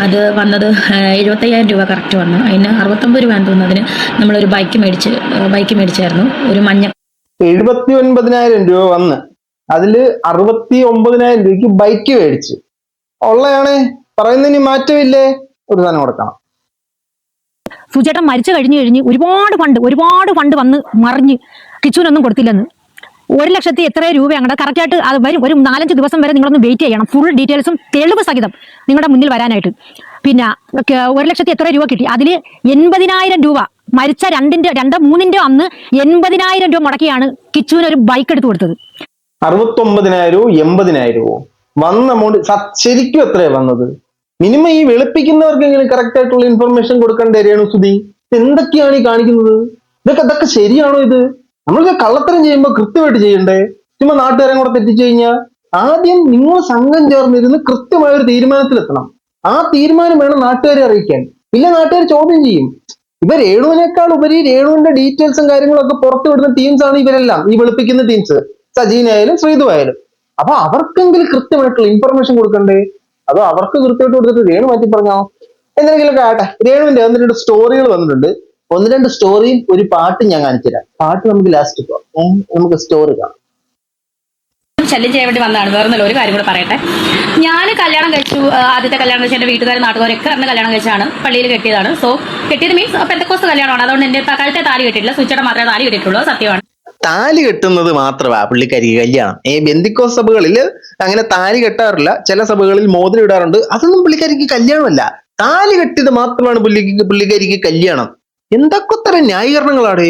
അത് വന്നത് 75,000 രൂപ കറക്റ്റ് വന്നു. അതിന് 69 രൂപ തോന്നുന്നതിന് നമ്മളൊരു ബൈക്ക് മേടിച്ചായിരുന്നു, ഒരു മഞ്ഞ. 79,000 രൂപ വന്ന് അതില് 69,000 രൂപയ്ക്ക് ബൈക്ക് മേടിച്ച് ഉള്ളയാണേ പറയുന്നതിന് മാറ്റമില്ലേ, ഒരു സാധനം കൊടുക്കണം. സുചേട്ടൻ മരിച്ചു കഴിഞ്ഞ് ഒരുപാട് ഫണ്ട് വന്ന് മറിഞ്ഞ് കിച്ചുവിനൊന്നും കൊടുത്തില്ലെന്ന്. 1,00,000 എത്ര രൂപ അങ്ങോട്ട് കറക്റ്റായിട്ട് അത് വരും. ഒരു 4-5 ദിവസം വരെ നിങ്ങളൊന്ന് വെയിറ്റ് ചെയ്യണം, ഫുൾ ഡീറ്റെയിൽസും തെളിവ് സഹിതം നിങ്ങളുടെ മുന്നിൽ വരാനായിട്ട്. പിന്നെ 1,00,000 എത്ര രൂപ കിട്ടി, അതിൽ 80,000 രൂപ മരിച്ച 2-3 അന്ന് 80,000 രൂപ മുടക്കിയാണ് കിച്ചുവിന് ഒരു ബൈക്ക് എടുത്തു കൊടുത്തത്. 69,000 80,000 വന്ന എമൗണ്ട് ശരിക്കും എത്രയാ വന്നത്? മിനിമം ഈ വെളുപ്പിക്കുന്നവർക്കെങ്കിലും കറക്റ്റ് ആയിട്ടുള്ള ഇൻഫർമേഷൻ കൊടുക്കേണ്ട രേണുസുതി. എന്തൊക്കെയാണ് ഈ കാണിക്കുന്നത്? ഇതൊക്കെ ശരിയാണോ? ഇത് നമ്മൾക്ക് കള്ളത്തരം ചെയ്യുമ്പോൾ കൃത്യമായിട്ട് ചെയ്യണ്ടേ? ചുമ്മാ നാട്ടുകാരെ കൂടെ തെറ്റിച്ചു കഴിഞ്ഞാൽ ആദ്യം നിങ്ങൾ സംഘം ചേർന്നിരുന്ന് കൃത്യമായ ഒരു തീരുമാനത്തിലെത്തണം. ആ തീരുമാനം വേണം നാട്ടുകാരെ അറിയിക്കാൻ. ഇല്ല, നാട്ടുകാർ ചോദ്യം ചെയ്യും. ഇവർ രേണുവിനേക്കാൾ ഉപരി രേണുവിന്റെ ഡീറ്റെയിൽസും കാര്യങ്ങളൊക്കെ പുറത്തു വിടുന്ന ടീംസ് ആണ് ഇവരെല്ലാം, ഈ വെളുപ്പിക്കുന്ന ടീംസ്, സജീനായാലും ശ്രീതു ആയാലും. അപ്പൊ അവർക്കെങ്കിലും കൃത്യമായിട്ടുള്ള ഇൻഫർമേഷൻ കൊടുക്കണ്ടേ? അതോ അവർക്ക് കൃത്യമായിട്ട് കൊടുത്തിട്ട് രേണു മാറ്റി പറഞ്ഞോ? എന്തെങ്കിലുമൊക്കെ ആട്ടെ. രേണുവിന്റെ 1-2 സ്റ്റോറികൾ വന്നിട്ടുണ്ട്. 1-2 സ്റ്റോറിയും ഒരു പാട്ടും ഞാൻ കാണിച്ചുതരാം. പാട്ട് നമുക്ക് ലാസ്റ്റ് പോവാം, നമുക്ക് സ്റ്റോറി കാണാം. ശല്യം ചെയ്യാൻ വേണ്ടി വന്നതാണ്, വേറൊന്നുമില്ല. ഒരു കാര്യം കൂടെ പറയട്ടെ. ഞാൻ കല്യാണം കഴിച്ചു, ആദ്യത്തെ കല്യാണം കഴിച്ചു എൻ്റെ വീട്ടുകാരും നാട്ടുകാരൊക്കെ അറിഞ്ഞ കല്യാണം കഴിച്ചാണ്, പള്ളിയിൽ കെട്ടിയതാണ്. സോ കെട്ടിയത് മീൻസ് പെന്തക്കോസ്ത് കല്യാണമാണ്. അതുകൊണ്ട് എൻ്റെ കഴുത്തെ താലി കെട്ടിയിട്ടില്ല, സ്വിച്ചയുടെ മാത്രമേ താലി കെട്ടിയിട്ടുള്ളൂ, സത്യമാണ്. താലി കെട്ടുന്നത് മാത്രമാ പുള്ളിക്കാരിക്ക് കല്യാണം. ബെന്തിക്കോസ് സഭകളിൽ അങ്ങനെ താലി കെട്ടാറില്ല, ചില സഭകളിൽ മോതിരം ഇടാറുണ്ട്. അതൊന്നും പുള്ളിക്കാരിക്ക് കല്യാണമല്ല, താലി കെട്ടിയത് മാത്രമാണ് പുള്ളിക്കാരിക്ക് കല്യാണം. എന്തൊക്കെ തരം ന്യായീകരണങ്ങളാണ്!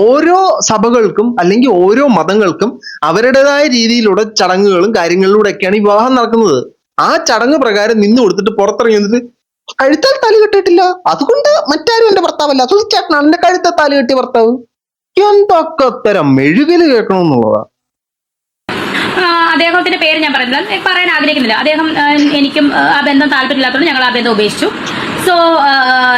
ഓരോ സഭകൾക്കും അല്ലെങ്കിൽ ഓരോ മതങ്ങൾക്കും അവരുടേതായ രീതിയിലുള്ള ചടങ്ങുകളും കാര്യങ്ങളിലൂടെയൊക്കെയാണ് ഈ വിവാഹം നടക്കുന്നത്. ആ ചടങ്ങ് പ്രകാരം നിന്ന് കൊടുത്തിട്ട് പുറത്തിറങ്ങി വന്നിട്ട് കഴുത്താൽ താലി കെട്ടിയിട്ടില്ല, അതുകൊണ്ട് മറ്റാരും എന്റെ ഭർത്താവല്ല, സുധിച്ചേട്ടനാണ് എന്റെ കഴുത്താൽ താലി കെട്ടിയ ഭർത്താവ്. എന്തൊക്കെ തരം മെഴുകല് കേൾക്കണമെന്നുള്ളതാ. അദ്ദേഹത്തിന്റെ പേര് ഞാൻ പറയാൻ ആഗ്രഹിക്കുന്നില്ല. അദ്ദേഹം എനിക്കും ആ ബന്ധം താല്പര്യമില്ലാത്തതുകൊണ്ട് ഞങ്ങൾ ആ ബന്ധം ഉപേക്ഷിച്ചു. സോ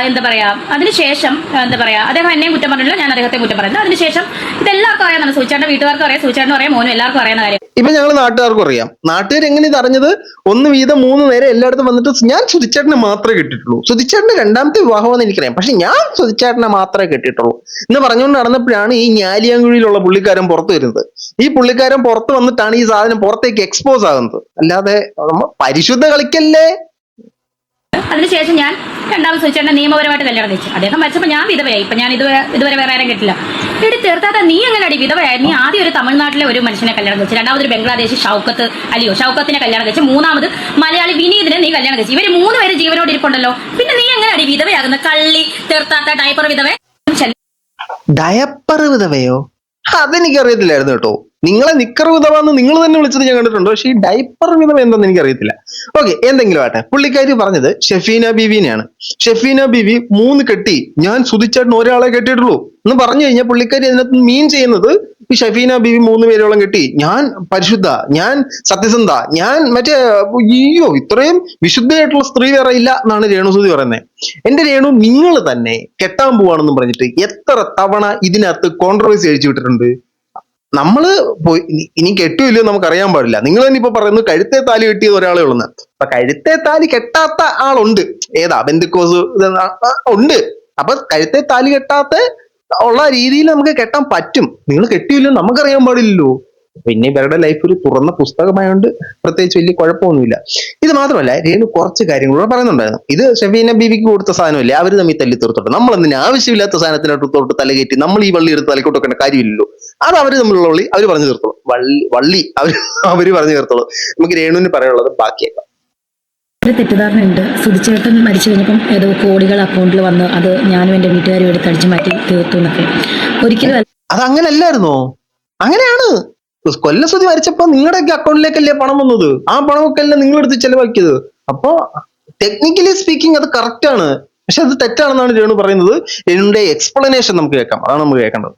എന്താ പറയാ, അതിനുശേഷം എന്താ പറയാ, അദ്ദേഹം എന്നെയും കുറ്റം പറഞ്ഞില്ല, ഞാൻ അദ്ദേഹത്തെ കുറ്റം പറയുന്നത്. അതിനുശേഷം ഇതെല്ലാവർക്കും അറിയാവുന്നതാണ്, സൂചിച്ചാന്റെ വീട്ടുകാർക്കും അറിയാം, സൂചിച്ചാനും അറിയാം, മോനും എല്ലാവർക്കും അറിയുന്ന കാര്യം. ഇപ്പൊ ഞങ്ങൾ നാട്ടുകാർക്കും അറിയാം. നാട്ടുകാർ എങ്ങനെ ഇത് അറിഞ്ഞത്? 1 വീതം 3 നേരം എല്ലായിടത്തും വന്നിട്ട് ഞാൻ സുധിച്ചേട്ടനെ മാത്രമേ കെട്ടിട്ടുള്ളൂ, സുധിച്ചേട്ടന്റെ 2ാമത്തെ വിവാഹമെന്ന് എനിക്കറിയാം, പക്ഷെ ഞാൻ സുധിച്ചേട്ടനെ മാത്രമേ കെട്ടിട്ടുള്ളൂ എന്ന് പറഞ്ഞുകൊണ്ട് നടന്നപ്പോഴാണ് ഈ ഞാലിയാങ്കുഴിയിലുള്ള പുള്ളിക്കാരൻ പുറത്തു വരുന്നത്. ഈ പുള്ളിക്കാരൻ പുറത്ത് വന്നിട്ടാണ് ഈ സാധനം പുറത്തേക്ക് എക്സ്പോസ് ആകുന്നത്. അല്ലാതെ പരിശുദ്ധ കളിക്കല്ലേ. അതിനുശേഷം ഞാൻ 2ാമത് സൂചിച്ചേട്ടനെ നിയമപരമായിട്ട് കല്യാണം കഴിച്ചു. അദ്ദേഹം മരിച്ചപ്പോൾ ഞാൻ വിധവയായി. ഇപ്പൊ ഞാൻ ഇതുവരെ വേറെ ആരും കെട്ടില്ല. ഇവിടെ തീർത്താത്ത നീ എങ്ങനെ അടി വിധവയായി? നീ ആദ്യം ഒരു തമിഴ്നാട്ടിലെ ഒരു മനുഷ്യനെ കല്യാണം കഴിച്ചു, 2ാമത് ഒരു ബംഗ്ലാദേശി ഷൗക്കത്തിനെ കല്യാണം കഴിച്ചു, 3ാമത് മലയാളി വിനീതിനെ നീ കല്യാണം കഴിച്ചു. ഇവര് 3 പേര് ജീവനോട് ഇരിപ്പുണ്ടല്ലോ. പിന്നെ നീ എങ്ങനെ അടി വിധവയാകുന്ന കള്ളി തീർത്താത്ത ഡയപ്പർ വിധവ? ഡയപ്പർ വിധവയോ? അതെനിക്കറിയത്തില്ലായിരുന്നു കേട്ടോ. നിങ്ങളെ നിക്കർ വിധവ എന്ന് നിങ്ങൾ തന്നെ വിളിച്ചത് ഞാൻ കണ്ടിട്ടുണ്ട്, പക്ഷെ ഈ ഡയപ്പർ വിധവ എന്താണെന്ന് എനിക്കറിയത്തില്ല. ഓക്കെ, എന്തെങ്കിലും ആട്ടെ. പുള്ളിക്കാരി പറഞ്ഞത് ഷെഫീന ബീവിനെയാണ്. ഷെഫീന ബീവി 3 കെട്ടി, ഞാൻ സുധിച്ചേട്ടൻ ഒരാളെ കെട്ടിയിട്ടുള്ളൂ എന്ന് പറഞ്ഞു കഴിഞ്ഞാൽ പുള്ളിക്കാരി അതിനകത്ത് മീൻ ചെയ്യുന്നത് ഈ ഷെഫീന ബീവി 3 പേരോളം കെട്ടി, ഞാൻ പരിശുദ്ധ, ഞാൻ സത്യസന്ധ, ഞാൻ മറ്റേ അയ്യോ ഇത്രയും വിശുദ്ധയായിട്ടുള്ള സ്ത്രീ വേറെ ഇല്ല എന്നാണ് രേണുസുതി പറയുന്നത്. എന്റെ രേണു, നിങ്ങൾ തന്നെ കെട്ടാൻ പോവാണെന്ന് പറഞ്ഞിട്ട് എത്ര തവണ ഇതിനകത്ത് കോൺട്രവേഴ്സി അഴിച്ചു വിട്ടിട്ടുണ്ട്. നമ്മള് ഇനി കെട്ടുമില്ലയോ നമുക്ക് അറിയാൻ പാടില്ല. നിങ്ങൾ തന്നെ ഇപ്പൊ പറയുന്നത് കഴുത്തെ താലി കെട്ടിയത് ഒരാളെ ഉള്ളെന്ന്. അപ്പൊ കഴുത്തെ താലി കെട്ടാത്ത ആളുണ്ട്, ഏതാ ബെന്തിക്കോസ് ഉണ്ട്. അപ്പൊ കഴുത്തെ താലി കെട്ടാത്ത ഉള്ള രീതിയിൽ നമുക്ക് കെട്ടാൻ പറ്റും. നിങ്ങൾ കെട്ടിയില്ലോ നമുക്കറിയാൻ പാടില്ലല്ലോ. പിന്നെ ഇവരുടെ ലൈഫ് ഒരു തുറന്ന പുസ്തകമായോണ്ട് പ്രത്യേകിച്ച് വലിയ കുഴപ്പമൊന്നുമില്ല. ഇത് മാത്രമല്ല, രേണു കുറച്ച് കാര്യങ്ങളൂടെ പറയുന്നുണ്ടായിരുന്നു. ഇത് ഷെഫീന ബീവിക്ക് കൊടുത്ത സാധനമല്ലേ, അവർ തമ്മിൽ തല്ലി തീർത്തോട്ടെ. നമ്മൾ എന്തിനാ ആവശ്യമില്ലാത്ത സാധനത്തിനോട്ട് തലകയറ്റി നമ്മൾ ഈ വള്ളി എടുത്ത് തലക്കോട്ട് വെക്കേണ്ട കാര്യമില്ലല്ലോ. അത് അവര് തമ്മിലുള്ള വള്ളി അവർ പറഞ്ഞു തീർത്തോളൂ. വള്ളി അവര് പറഞ്ഞു തീർത്തോളൂ. നമുക്ക് രേണുവിന് പറയാനുള്ളത് ബാക്കിയേക്കാം. ഒരു തെറ്റിദ്ധാരണയുണ്ട്, സുധിച്ചേട്ടൻ മരിച്ചു കഴിഞ്ഞപ്പം ഏതോ കോടികൾ അക്കൗണ്ടിൽ വന്ന് അത് ഞാനും എൻ്റെ വീട്ടുകാരും എടുത്ത് അടിച്ചു മാറ്റി തീർത്തു എന്നൊക്കെ. ഒരിക്കലും അത് അങ്ങനല്ലായിരുന്നോ? അങ്ങനെയാണ്. കൊല്ലസുതി മരിച്ചപ്പോ നിങ്ങളുടെയൊക്കെ അക്കൗണ്ടിലേക്കല്ലേ പണം വന്നത്, ആ പണമൊക്കെ അല്ലേ നിങ്ങളെടുത്ത് ചെലവാക്കിയത്. അപ്പൊ ടെക്നിക്കലി സ്പീക്കിംഗ് അത് കറക്റ്റ് ആണ്, പക്ഷെ അത് തെറ്റാണെന്നാണ് രേണു പറയുന്നത്. രേണുവിന്റെ എക്സ്പ്ലനേഷൻ നമുക്ക് കേൾക്കാം, അതാണ് നമുക്ക് കേൾക്കേണ്ടത്.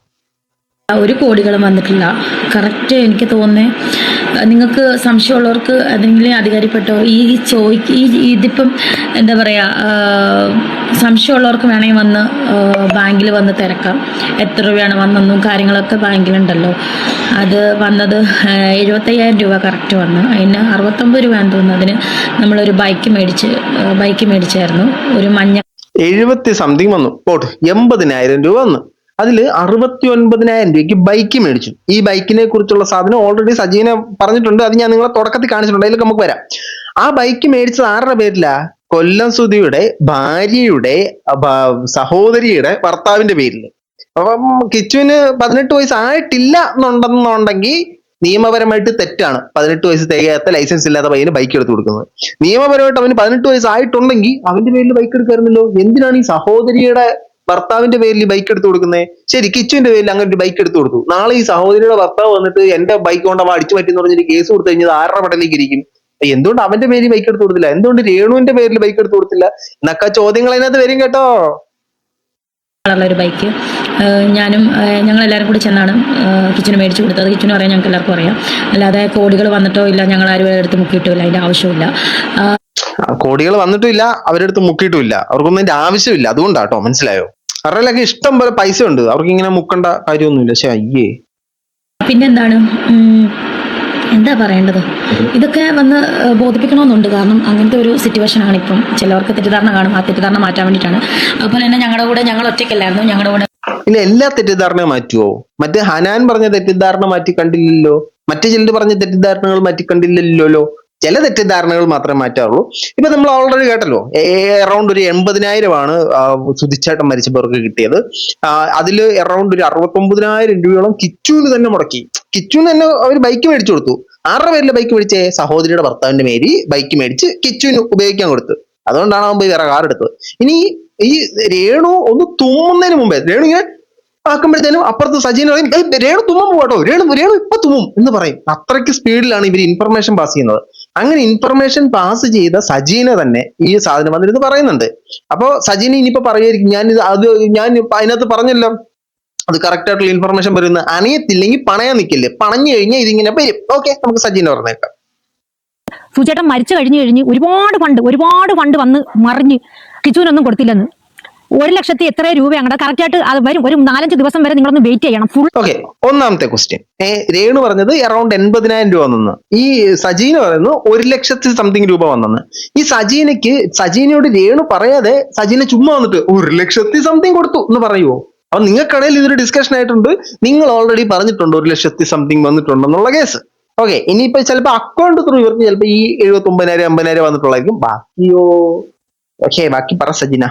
ഒരു കോടികളും വന്നിട്ടില്ല. കറക്റ്റ് എനിക്ക് തോന്നുന്നത് നിങ്ങൾക്ക് സംശയമുള്ളവർക്ക് എന്തെങ്കിലും അധികാരിപ്പെട്ടോ ഇതിപ്പം എന്താ പറയുക, സംശയമുള്ളവർക്ക് വേണമെങ്കിൽ വന്ന് ബാങ്കിൽ വന്ന് തിരക്കാം. എത്ര രൂപയാണ് വന്നെന്നും കാര്യങ്ങളൊക്കെ ബാങ്കിലുണ്ടല്ലോ. അത് വന്നത് 75,000 രൂപ കറക്റ്റ് വന്നു. അതിന് 69 രൂപയാണെന്ന് തോന്നുന്നു. അതിന് നമ്മളൊരു ബൈക്ക് മേടിച്ചായിരുന്നു, ഒരു മഞ്ഞ 70 സംതിങ് വന്നു, പോട്ട് 80,000 രൂപ വന്നു. അതിൽ 69,000 രൂപയ്ക്ക് ബൈക്ക് മേടിച്ചു. ഈ ബൈക്കിനെ കുറിച്ചുള്ള സാധനം ഓൾറെഡി സജീന പറഞ്ഞിട്ടുണ്ട്, അത് ഞാൻ നിങ്ങളെ തുടക്കത്തിൽ കാണിച്ചിട്ടുണ്ട്, അതിലേക്ക് നമുക്ക് വരാം. ആ ബൈക്ക് മേടിച്ചത് ആരുടെ പേരിലാ? കൊല്ലം സുധിയുടെ ഭാര്യയുടെ സഹോദരിയുടെ ഭർത്താവിന്റെ പേരിൽ. അപ്പം കിച്ചുവിന് 18 വയസ്സ് ആയിട്ടില്ല എന്നുണ്ടെന്നുണ്ടെങ്കിൽ നിയമപരമായിട്ട് തെറ്റാണ് 18 വയസ്സ് തികയാത്ത ലൈസൻസ് ഇല്ലാത്ത പയ്യന് ബൈക്ക് എടുത്ത് കൊടുക്കുന്നത്. നിയമപരമായിട്ട് അവന് 18 വയസ്സായിട്ടുണ്ടെങ്കിൽ അവന്റെ പേരിൽ ബൈക്ക് എടുക്കാറുണ്ടല്ലോ. എന്തിനാണ് ഈ സഹോദരിയുടെ ഭർത്താവിന്റെ പേരിൽ ബൈക്ക് എടുത്ത് കൊടുക്കുന്നത്? ശരി, കിച്ചുവിന്റെ പേരിൽ അങ്ങനെ ഒരു ബൈക്ക് എടുത്ത് കൊടുത്തു. നാളെ ഈ സഹോദരിയുടെ ഭർത്താവ് വന്നിട്ട് എന്റെ ബൈക്ക് കൊണ്ട് അവ അടിച്ചു പറ്റി എന്ന് പറഞ്ഞിട്ട് കേസ് കൊടുത്തു കഴിഞ്ഞാൽ ആരുടെ പടലേക്ക് ഇരിക്കും? എന്തുകൊണ്ട് അവന്റെ പേരിൽ ബൈക്ക് എടുത്ത് കൊടുത്തില്ല? എന്തുകൊണ്ട് രേണുവിന്റെ പേരിൽ ബൈക്ക് എടുത്ത് കൊടുത്തില്ല എന്നൊക്കെ ചോദ്യങ്ങൾ അതിനകത്ത് വരും കേട്ടോ. ഒരു ബൈക്ക് ഞാനും ഞങ്ങളെല്ലാവരും കൂടി ചെന്നാണ് കിച്ചന് മേടിച്ചു കൊടുത്തത്. കിച്ചന് പറയാൻ ഞങ്ങൾക്ക് എല്ലാവർക്കും അറിയാം. അല്ലാതെ കോടികൾ വന്നിട്ടോ ഇല്ല, ഞങ്ങൾ ആരും എടുത്ത് മുക്കിയിട്ടില്ല, അതിന്റെ ആവശ്യമില്ല. കോടികൾ വന്നിട്ടുമില്ല, അവരെടുത്ത് മുക്കിയിട്ടുമില്ല, അവർക്കൊന്നും അതിന്റെ ആവശ്യമില്ല. അതുകൊണ്ടാട്ടോ, മനസ്സിലായോ? അവരുടെ ഇഷ്ടം പോലെ പൈസ ഉണ്ട്, അവർക്ക് ഇങ്ങനെ മുക്കേണ്ട കാര്യമൊന്നുമില്ല. പക്ഷെ അയ്യേ, പിന്നെന്താണ് എന്താ പറയേണ്ടത്? ഇതൊക്കെ വന്ന് ബോധിപ്പിക്കണമെന്നുണ്ട്. കാരണം അങ്ങനത്തെ ഒരു സിറ്റുവേഷൻ ആണ് ഇപ്പം. ചിലവർക്ക് തെറ്റിദ്ധാരണ കാണും, ആ തെറ്റിദ്ധാരണ മാറ്റാൻ വേണ്ടിയിട്ടാണ്. അതുപോലെ തന്നെ ഞങ്ങൾ ഒറ്റയ്ക്കല്ലായിരുന്നു, ഞങ്ങളുടെ കൂടെ പിന്നെ എല്ലാ തെറ്റിദ്ധാരണയും മാറ്റുവോ? മറ്റേ ഹനാൻ പറഞ്ഞ തെറ്റിദ്ധാരണ മാറ്റി കണ്ടില്ലല്ലോ, മറ്റു ചിലർ പറഞ്ഞ തെറ്റിദ്ധാരണകൾ മാറ്റി കണ്ടില്ലല്ലോ. ചില തെറ്റിദ്ധാരണകൾ മാത്രമേ മാറ്റാറുള്ളൂ. ഇപ്പൊ നമ്മൾ ഓൾറെഡി കേട്ടല്ലോ, അറൗണ്ട് ഒരു 80,000 സുധിച്ചേട്ടൻ മരിച്ചവർക്ക് കിട്ടിയത്. അതിൽ അറൗണ്ട് ഒരു 69,000 രൂപയോളം കിച്ചുവിന് തന്നെ മുടക്കി. കിച്ചുവിന് തന്നെ അവർ ബൈക്ക് മേടിച്ചു കൊടുത്തു. ആരുടെ പേരിലെ ബൈക്ക് മേടിച്ചേ? സഹോദരിയുടെ ഭർത്താവിന്റെ പേര് ബൈക്ക് മേടിച്ച് കിച്ചുവിന് ഉപയോഗിക്കാൻ കൊടുത്തു. അതുകൊണ്ടാണ് അവൻ പോയി വേറെ കാർ എടുത്തത്. ഇനി ഈ രേണു ഒന്ന് തുമ്മുന്നതിന് മുമ്പേ, രേണു ഇങ്ങനെ ആക്കുമ്പോഴത്തേനും അപ്പുറത്ത് സജീന പറയും, രേണു തുമ്മും പോട്ടോ, രേണു ഇപ്പൊ തുമ്മും എന്ന് പറയും. അത്രയ്ക്ക് സ്പീഡിലാണ് ഇവർ ഇൻഫർമേഷൻ പാസ് ചെയ്യുന്നത്. അങ്ങനെ ഇൻഫർമേഷൻ പാസ് ചെയ്ത സജീന തന്നെ ഈ സാധനം വന്നിരുന്ന് പറയുന്നുണ്ട്. അപ്പോ സജീന ഇനിയിപ്പോ പറയുമായിരിക്കും, ഞാൻ അതിനകത്ത് പറഞ്ഞല്ലോ, അത് കറക്റ്റ് ആയിട്ടുള്ള ഇൻഫർമേഷൻ വരുന്ന അണിയത്തില്ലെങ്കിൽ പണയാൻ നിൽക്കില്ലേ, പണഞ്ഞു കഴിഞ്ഞാൽ ഇതിങ്ങനെ വരും. ഓക്കെ, നമുക്ക് സജീന പറഞ്ഞേക്കാം. സുചേട്ടൻ മരിച്ചു കഴിഞ്ഞ് ഒരുപാട് ഫണ്ട് വന്ന് മറിഞ്ഞ് കിച്ചുവിനൊന്നും കൊടുത്തില്ലെന്ന്. 1,00,000 എത്ര രൂപ അങ്ങടെ കറക്റ്റ് ആയിട്ട് അത് വരും. ഒരു 4-5 ദിവസം വരെ നിങ്ങളൊന്ന് വെയിറ്റ് ചെയ്യണം. Full okay. ഒന്നാമത്തെ ക്വസ്റ്റ്യൻ, രേണു പറഞ്ഞത് അറൗണ്ട് 80,000 രൂപ വന്നെന്ന്. ഈ സജീന പറയുന്നത് 1,00,000 സംതിങ് രൂപ വന്നെന്ന്. ഈ സജീനയോട് രേണു പറയാതെ സജീന ചുമ്മാ വന്നിട്ട് 1,00,000 സംതിങ് കൊടുത്തു എന്ന് പറയുമോ? അപ്പൊ നിങ്ങൾക്കിടയിൽ ഇതൊരു ഡിസ്കഷൻ ആയിട്ടുണ്ട്, നിങ്ങൾ ഓൾറെഡി പറഞ്ഞിട്ടുണ്ട് 1,00,000 സംതിങ് വന്നിട്ടുണ്ടെന്നുള്ള കേസ്. ഓക്കെ, ഇനിയിപ്പോ ചിലപ്പോ അക്കൗണ്ട് ത്രൂ ഇവർക്ക് ചിലപ്പോ ഈ 79,000 80,000 വന്നിട്ടുള്ളതായിരിക്കും. ബാക്കിയോ? ഓക്കെ, ബാക്കി പറ സജീന.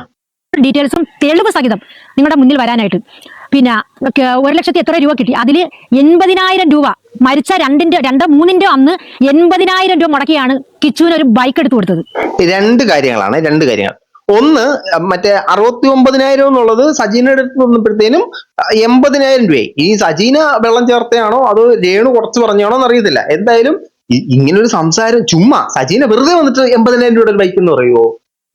ഡീറ്റെയിൽസും തെളിവ് സഹിതം നിങ്ങളുടെ മുന്നിൽ വരാനായിട്ട്. പിന്നെ 1,00,000 എത്ര രൂപ കിട്ടി? അതിൽ 80,000 രൂപ മരിച്ച 2-3 അന്ന് 80,000 രൂപ മുടക്കിയാണ് കിച്ചുവിന് ഒരു ബൈക്ക് എടുത്തു കൊടുത്തത്. രണ്ട് കാര്യങ്ങൾ. ഒന്ന്, മറ്റേ 69,000 എന്നുള്ളത് സജീനയുടെ അടുത്ത് വന്നപ്പോഴത്തേനും 80,000 രൂപയായി. ഈ സജീന വെള്ളം ചേർത്തയാണോ അതോ രേണു കുറച്ച് പറഞ്ഞാണോ എന്ന് അറിയത്തില്ല. എന്തായാലും ഇങ്ങനൊരു സംസാരം ചുമ്മാ സജീന വെറുതെ വന്നിട്ട് 80,000 രൂപയുടെ ബൈക്ക് എന്ന് പറയുമോ?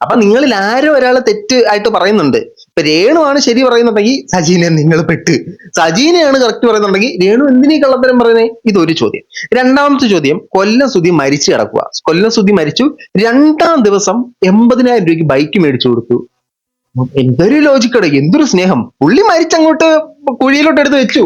അപ്പൊ നിങ്ങളിൽ ആരോ ഒരാൾ തെറ്റ് ആയിട്ട് പറയുന്നുണ്ട്. ഇപ്പൊ രേണു ആണ് ശരി പറയുന്നുണ്ടെങ്കിൽ സജീനെ നിങ്ങൾ പെട്ട്, സജീനയാണ് കറക്റ്റ് പറയുന്നുണ്ടെങ്കിൽ രേണു എന്തിനീ കള്ളത്തരം പറയുന്നേ? ഇതൊരു ചോദ്യം. രണ്ടാമത്തെ ചോദ്യം, കൊല്ലം സുധി മരിച്ചു കിടക്കുക. കൊല്ലം സുധി മരിച്ചു, 2-ാം ദിവസം 80,000 രൂപയ്ക്ക് ബൈക്ക് മേടിച്ചു കൊടുത്തു. എന്തൊരു ലോജിക്കട, എന്തൊരു സ്നേഹം. പുള്ളി മരിച്ചങ്ങോട്ട് കുഴിയിലോട്ട് എടുത്ത് വെച്ചു,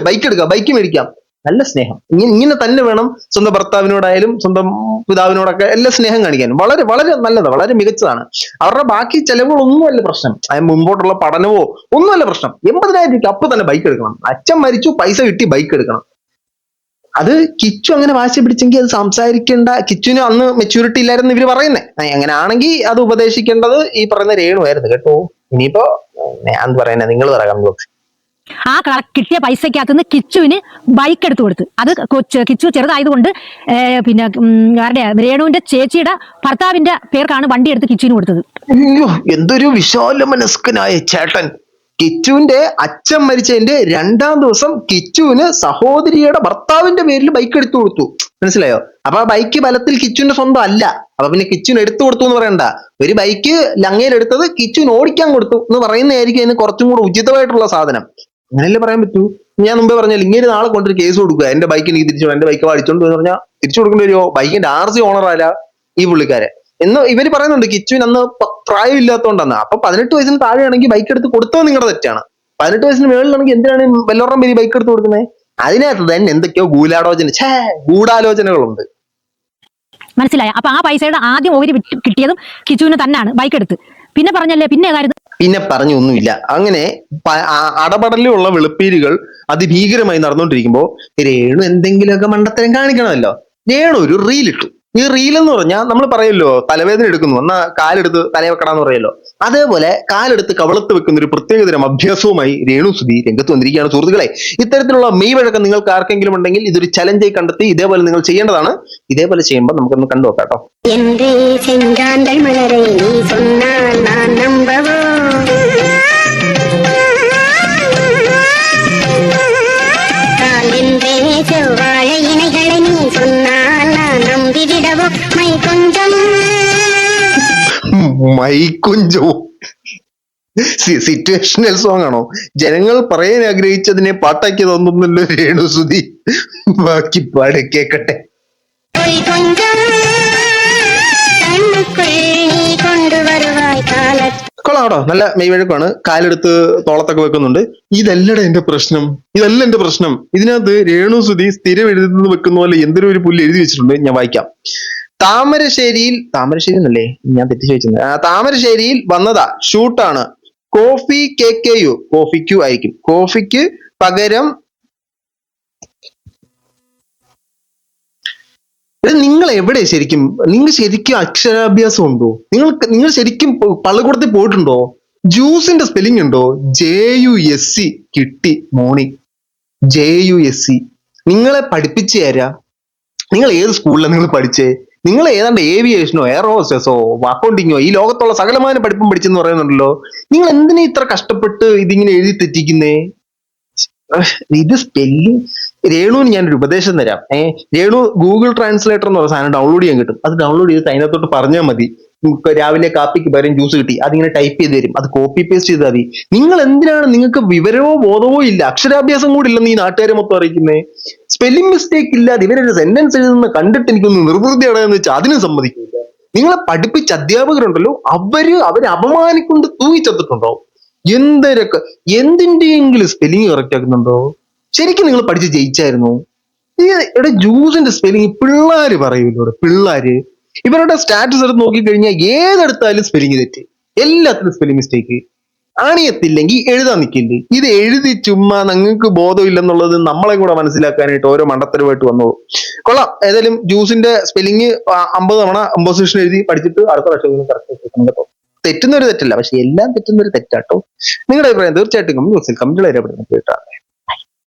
ബൈക്ക് എടുക്കാം, ബൈക്ക് മേടിക്കാം. നല്ല സ്നേഹം. ഇങ്ങനെ തന്നെ വേണം സ്വന്തം ഭർത്താവിനോടായാലും സ്വന്തം പിതാവിനോടൊക്കെ എല്ലാം സ്നേഹം കാണിക്കാൻ. വളരെ വളരെ നല്ലതാണ്, വളരെ മികച്ചതാണ്. അവരുടെ ബാക്കി ചെലവുകളൊന്നുമല്ല പ്രശ്നം, മുമ്പോട്ടുള്ള പഠനമോ ഒന്നുമല്ല പ്രശ്നം. 80,000 രൂപയ്ക്ക് അപ്പൊ തന്നെ ബൈക്ക് എടുക്കണം. അച്ഛൻ മരിച്ചു, പൈസ കിട്ടി, ബൈക്ക് എടുക്കണം. അത് കിച്ചു അങ്ങനെ വാശി പിടിച്ചെങ്കിൽ അത് സംസാരിക്കേണ്ട. കിച്ചുവിന് അന്ന് മെച്യൂരിറ്റി ഇല്ലായിരുന്നു ഇവര് പറയുന്നേ. അങ്ങനെ ആണെങ്കിൽ അത് ഉപദേശിക്കേണ്ടത് ഈ പറയുന്ന രേണുവായിരുന്നു കേട്ടോ. ഇനിയിപ്പോ ഞാൻ പറയുന്നത് നിങ്ങൾ പറയാം. ആ കിട്ടിയ പൈസക്കകത്ത് നിന്ന് കിച്ചുവിന് ബൈക്ക് എടുത്തു കൊടുത്ത്. അത് കിച്ചു ചെറുതായതുകൊണ്ട് പിന്നെ രേണുവിന്റെ ചേച്ചിയുടെ ഭർത്താവിന്റെ പേർക്കാണ് വണ്ടി എടുത്ത് കിച്ചുവിന് കൊടുത്തത്. അയ്യോ, എന്തൊരു വിശാല മനസ്കനായ ചേട്ടൻ. കിച്ചുവിന്റെ അച്ഛൻ മരിച്ചതിന്റെ 2-ാം ദിവസം കിച്ചുവിന് സഹോദരിയുടെ ഭർത്താവിന്റെ പേരിൽ ബൈക്ക് എടുത്തു കൊടുത്തു. മനസ്സിലായോ? അപ്പൊ ആ ബൈക്ക് ബലത്തിൽ കിച്ചുവിന്റെ സ്വന്തം അല്ല. അപ്പൊ പിന്നെ കിച്ചുവിന് എടുത്തു കൊടുത്തു എന്ന് പറയണ്ട. ഒരു ബൈക്ക് ലങ്ങയിൽ എടുത്തത് കിച്ചുവിന് ഓടിക്കാൻ കൊടുത്തു എന്ന് പറയുന്നതായിരിക്കും അതിന് കുറച്ചും കൂടെ ഉചിതമായിട്ടുള്ള സാധനം. അങ്ങനെയല്ലേ പറയാൻ പറ്റൂ. ഞാൻ മുമ്പേ പറഞ്ഞാൽ ഇങ്ങനെ നാളെ കൊണ്ടൊരു കേസ് കൊടുക്കുക, എന്റെ ബൈക്ക് എനിക്ക് തിരിച്ചു, എന്റെ ബൈക്ക് അടിച്ചോണ്ട് എന്ന് പറഞ്ഞാൽ തിരിച്ചു കൊടുക്കേണ്ടി വരുമോ? ബൈക്കിന്റെ RC ഓണർ ആരാ? ഈ പുള്ളിക്കാരെ. എന്ന് ഇവര് പറയുന്നുണ്ട് കിച്ചുവിന് അന്ന് പ്രായമില്ലാത്തതുകൊണ്ടാണ്. അപ്പൊ 18 വയസ്സിന് താഴെയാണെങ്കിൽ ബൈക്ക് എടുത്ത് കൊടുത്തത് നിങ്ങളുടെ തെറ്റാണ്. 18 വയസ്സിന് മേളിലാണെങ്കിൽ എന്തിനാണ് വല്ലോറം പേര് ബൈക്ക് എടുത്ത് കൊടുക്കുന്നത്? അതിനകത്ത് തന്നെ എന്തൊക്കെയോ ഗൂഢാലോചനകളുണ്ട്. മനസ്സിലായ? അപ്പൊ ആ പൈസയുടെ ആദ്യം ഓഹരി കിട്ടിയതും കിച്ചുവിന് തന്നെയാണ് ബൈക്ക് എടുത്ത്. പിന്നെ പറഞ്ഞല്ലേ, പിന്നെ കാര്യം പിന്നെ പറഞ്ഞൊന്നുമില്ല. അങ്ങനെ അടപടലുള്ള വെളുപ്പീരുകൾ അതിഭീകരമായി നടന്നുകൊണ്ടിരിക്കുമ്പോ രേണു എന്തെങ്കിലുമൊക്കെ മണ്ടത്തരം കാണിക്കണമല്ലോ. രേണു ഒരു റീൽ ഇട്ടു. ഈ റീൽ എന്ന് പറഞ്ഞാൽ നമ്മൾ പറയല്ലോ തലവേദന എടുക്കുന്നു എന്നാ കാലെടുത്ത് തലയെ വെക്കടാന്ന് പറയല്ലോ. അതേപോലെ കാലെടുത്ത് കവളത്ത് വെക്കുന്ന ഒരു പ്രത്യേകതരം അഭ്യാസവുമായി രേണു സുധി രംഗത്ത് വന്നിരിക്കുകയാണ്. സുഹൃത്തുക്കളെ, ഇത്തരത്തിലുള്ള മെയ് വഴക്കം നിങ്ങൾക്ക് ആർക്കെങ്കിലും ഉണ്ടെങ്കിൽ ഇതൊരു ചലഞ്ചായി കണ്ടെത്തി ഇതേപോലെ നിങ്ങൾ ചെയ്യേണ്ടതാണ്. ഇതേപോലെ ചെയ്യുമ്പോൾ നമുക്കൊന്ന് കണ്ടു നോക്കാം കേട്ടോ. എന്റെ ചെങ്കാന്തൾ മലരെ നീ சொன்னால் நான் நம்பவோ காலின்றே செவ்வாழை இணைகளை நீ சொன்னால் நான் நம்பிவிடவோ மை கொஞ்சம் സിറ്റുവേഷണൽ സോങ് ആണോ? ജനങ്ങൾ പറയാൻ ആഗ്രഹിച്ചതിനെ പാട്ടാക്കി തന്നല്ലോ രേണു സുധി. ബാക്കി പാടെ കേക്കട്ടെ. பொய் கொஞ்சம் கண்ணுக்குள் நீ கொண்டு வருவாய் காலத்தில் കൊള്ളാടോ, നല്ല മെയ്വഴക്കാണ്. കാലെടുത്ത് തോളത്തൊക്കെ വെക്കുന്നുണ്ട്. ഇതല്ലടാ എന്റെ പ്രശ്നം, ഇതല്ല എന്റെ പ്രശ്നം. ഇതിനകത്ത് രേണു സുധി സ്ഥിരം എഴുതുന്നത് വെക്കുന്ന പോലെ എന്തൊരു ഒരു പുല്ല് എഴുതി വെച്ചിട്ടുണ്ട്. ഞാൻ വായിക്കാം. താമരശ്ശേരി എന്നല്ലേ ഞാൻ തെറ്റിച്ച് വെച്ചത്. താമരശ്ശേരിയിൽ വന്നതാ, ഷൂട്ടാണ്. കോഫി KKU, കോഫിക്കു ആയിരിക്കും. കോഫിക്ക് പകരം നിങ്ങൾ എവിടെ ശരിക്കും? നിങ്ങൾ ശരിക്കും അക്ഷരാഭ്യാസം ഉണ്ടോ? നിങ്ങൾ ശരിക്കും പള്ളിക്കൂടത്തിൽ പോയിട്ടുണ്ടോ? ജ്യൂസിന്റെ സ്പെല്ലിംഗ് ഉണ്ടോ? JUSC കിട്ടി മോണി. JUSC നിങ്ങളെ പഠിപ്പിച്ചു തരാ. നിങ്ങൾ ഏത് സ്കൂളിലാണ് നിങ്ങൾ പഠിച്ചേ? നിങ്ങൾ ഏതാണ്ട് ഏവിയേഷനോ എയർ ഹോസ്റ്റസോ അക്കൗണ്ടിങ്ങോ ഈ ലോകത്തുള്ള സകലമായ പഠിപ്പും പഠിച്ചെന്ന് പറയുന്നുണ്ടല്ലോ. നിങ്ങൾ എന്തിനാ ഇത്ര കഷ്ടപ്പെട്ട് ഇതിങ്ങനെ എഴുതി തെറ്റിക്കുന്നേ? ഇത് സ്പെല്ലിങ്. രേണുവിന് ഞാനൊരു ഉപദേശം തരാം. രേണു ഗൂഗിൾ ട്രാൻസ്ലേറ്റർ എന്ന് പറഞ്ഞ സാധനം ഡൗൺലോഡ് ചെയ്യാൻ കിട്ടും. അത് ഡൗൺലോഡ് ചെയ്ത് അതിനകത്തോട്ട് പറഞ്ഞാൽ മതി രാവിലെ കാപ്പിക്ക് പകരം ജ്യൂസ് കിട്ടി. അതിങ്ങനെ ടൈപ്പ് ചെയ്ത് തരും. അത് കോപ്പി പേസ്റ്റ് ചെയ്താൽ മതി. നിങ്ങൾ എന്തിനാണ്, നിങ്ങൾക്ക് വിവരവോ ബോധവോ ഇല്ല, അക്ഷരാഭ്യാസം കൂടി ഇല്ലെന്ന് ഈ നാട്ടുകാരെ മൊത്തം അറിയിക്കുന്നത്. സ്പെല്ലിംഗ് മിസ്റ്റേക്ക് ഇല്ലാതെ ഇവരൊരു സെന്റൻസ് എഴുതുന്ന കണ്ടിട്ട് എനിക്കൊന്ന് നിർവൃതി അടയെന്ന് വെച്ചാൽ അതിനും സമ്മതിക്കില്ല. നിങ്ങളെ പഠിപ്പിച്ച അധ്യാപകരുണ്ടല്ലോ, അവരെ അപമാനിക്കൊണ്ട് തൂങ്ങിച്ചെത്തിട്ടുണ്ടോ? എന്തിന്റെയെങ്കിലും സ്പെല്ലിംഗ് കറക്റ്റ് ആക്കുന്നുണ്ടോ? ശരിക്കും നിങ്ങൾ പഠിച്ച് ജയിച്ചായിരുന്നു? ഇവിടെ ജ്യൂസിന്റെ സ്പെല്ലിംഗ് പിള്ളേര് പറയൂല്ലോ. പിള്ളേര് ഇവരുടെ സ്റ്റാറ്റസ് എടുത്ത് നോക്കിക്കഴിഞ്ഞാൽ ഏതെടുത്താലും സ്പെല്ലിംഗ് തെറ്റ്, എല്ലാത്തിനും സ്പെല്ലിംഗ് മിസ്റ്റേക്ക്. ആണിയത്തില്ലെങ്കിൽ എഴുതാൻ നിൽക്കില്ലേ? ഇത് എഴുതി ചുമ്മാ നിങ്ങൾക്ക് ബോധമില്ലെന്നുള്ളത് നമ്മളെ കൂടെ മനസ്സിലാക്കാനായിട്ട് ഓരോ മണ്ടത്തരമായിട്ട് വന്നോളൂ. കൊള്ളാം. ഏതായാലും ജ്യൂസിന്റെ സ്പെല്ലിംഗ് 50 തവണ കമ്പോസിഷൻ എഴുതി പഠിച്ചിട്ട് അടുത്ത പ്രാവശ്യം കറക്റ്റ് കേട്ടോ. തെറ്റുന്നൊരു തെറ്റല്ല, പക്ഷെ എല്ലാം തെറ്റുന്നൊരു തെറ്റാട്ടോ. നിങ്ങളുടെ അഭിപ്രായം തീർച്ചയായിട്ടും ന്യൂസിൽ കമന്റുകൾ രേഖപ്പെടുത്തുന്നത് കേട്ടാണ്.